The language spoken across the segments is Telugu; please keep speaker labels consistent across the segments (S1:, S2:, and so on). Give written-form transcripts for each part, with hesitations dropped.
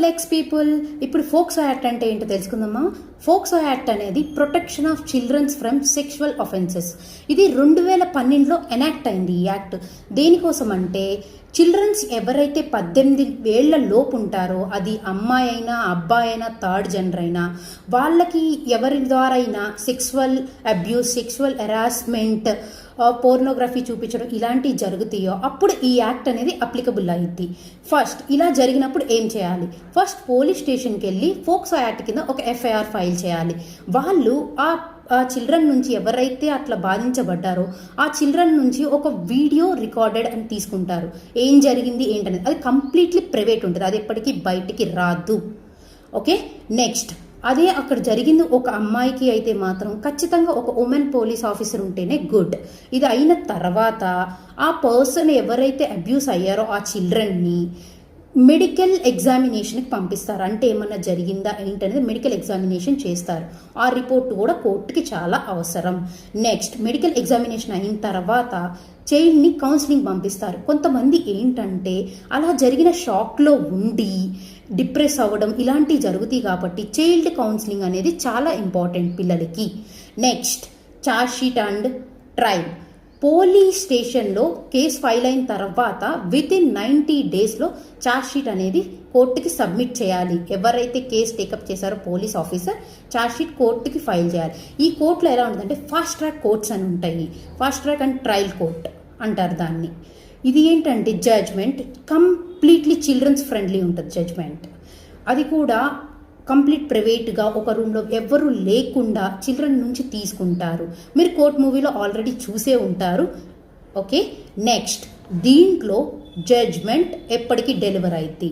S1: లెక్స్ పీపుల్, ఇప్పుడు ఫోక్సో యాక్ట్ అంటే ఏంటో తెలుసుకుందామా. ఫోక్సో యాక్ట్ అనేది protection of children from sexual offences. ఇది 2012లో ఎనాక్ట్ అయింది ఈ యాక్ట్. దేనికోసం అంటే చిల్డ్రన్స్ ఎవరైతే 18 ఏళ్ల లోపు ఉంటారో, అది అమ్మాయి అయినా అబ్బాయి అయినా థర్డ్ జెండర్ అయినా, వాళ్ళకి ఎవరి ద్వారా అయినా sexual abuse, sexual harassment, pornography చూపించడం ఇలాంటివి జరుగుతాయో అప్పుడు ఈ యాక్ట్ అనేది అప్లికబుల్ అయ్యింది. ఫస్ట్ ఇలా జరిగినప్పుడు ఏం చేయాలి? ఫస్ట్ పోలీస్ స్టేషన్కి వెళ్ళి ఫోక్సో యాక్ట్ కింద ఒక ఎఫ్ఐఆర్ ఫైల్ చేయాలి. వాళ్ళు ఆ చిల్డ్రన్ నుంచి ఎవరైతే అట్లా బాధించబడ్డారో ఆ చిల్డ్రన్ నుంచి ఒక వీడియో రికార్డెడ్ అని తీసుకుంటారు. ఏం జరిగింది ఏంటనేది అది కంప్లీట్లీ ప్రైవేట్ ఉంటుంది, అది ఎప్పటికీ బయటికి రాదు. ఓకే, నెక్స్ట్ అదే అక్కడ జరిగింది ఒక అమ్మాయికి అయితే మాత్రం ఖచ్చితంగా ఒక ఉమెన్ పోలీస్ ఆఫీసర్ ఉంటేనే గుడ్. ఇది అయిన తర్వాత ఆ పర్సన్ ఎవరైతే అబ్యూస్ అయ్యారో ఆ చిల్డ్రన్ని మెడికల్ ఎగ్జామినేషన్కి పంపిస్తారు. అంటే ఏమన్నా జరిగిందా ఏంటనేది మెడికల్ ఎగ్జామినేషన్ చేస్తారు. ఆ రిపోర్ట్ కూడా కోర్టుకి చాలా అవసరం. నెక్స్ట్ మెడికల్ ఎగ్జామినేషన్ అయిన తర్వాత చైల్డ్ని కౌన్సిలింగ్ పంపిస్తారు. కొంతమంది ఏంటంటే అలా జరిగిన షాక్లో ఉండి డిప్రెస్ అవ్వడం ఇలాంటివి జరుగుతాయి. కాబట్టి చైల్డ్ కౌన్సిలింగ్ అనేది చాలా ఇంపార్టెంట్ పిల్లలకి. Next charge sheet and trial. Police స్టేషన్లో కేసు ఫైల్ అయిన తర్వాత వితిన్ 90 డేస్లో ఛార్జ్ షీట్ అనేది కోర్టుకి సబ్మిట్ చేయాలి. ఎవరైతే కేసు టేకప్ చేశారో పోలీస్ ఆఫీసర్ ఛార్జ్ షీట్ కోర్టుకి ఫైల్ చేయాలి. ఈ కోర్టులో ఎలా ఉంటుందంటే ఫాస్ట్ ట్రాక్ కోర్ట్స్ అని ఉంటాయి. Fast track and trial court అంటారు దాన్ని. ఇది ఏంటంటే జడ్జ్మెంట్ కంప్లీట్లీ చిల్డ్రన్స్ ఫ్రెండ్లీ ఉంటుంది జడ్జ్మెంట్. అది కూడా కంప్లీట్ ప్రైవేట్గా ఒక రూమ్లో ఎవ్వరూ లేకుండా చిల్డ్రన్ నుంచి తీసుకుంటారు. మీరు కోర్ట్ మూవీలో ఆల్రెడీ చూసే ఉంటారు. ఓకే, నెక్స్ట్ దీంట్లో జడ్జ్మెంట్ ఎప్పటికీ డెలివర్ అయింది.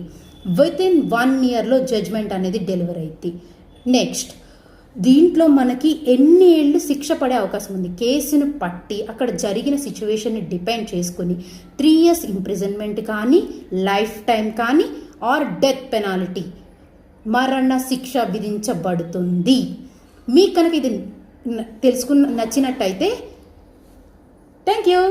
S1: వితిన్ 1 ఇయర్లో జడ్జ్మెంట్ అనేది డెలివర్ అయింది. నెక్స్ట్ దీంట్లో మనకి ఎన్ని ఏళ్ళు శిక్ష పడే అవకాశం ఉంది. కేసును పట్టి అక్కడ జరిగిన సిచ్యువేషన్ని డిపెండ్ చేసుకుని 3 years ఇంప్రిజన్మెంట్ కానీ, లైఫ్ టైం కానీ, ఆర్ డెత్ పెనాల్టీ, మరణ శిక్ష విధించబడుతుంది. మీకు కనుక ఇది నచ్చినట్టయితే థ్యాంక్ యూ.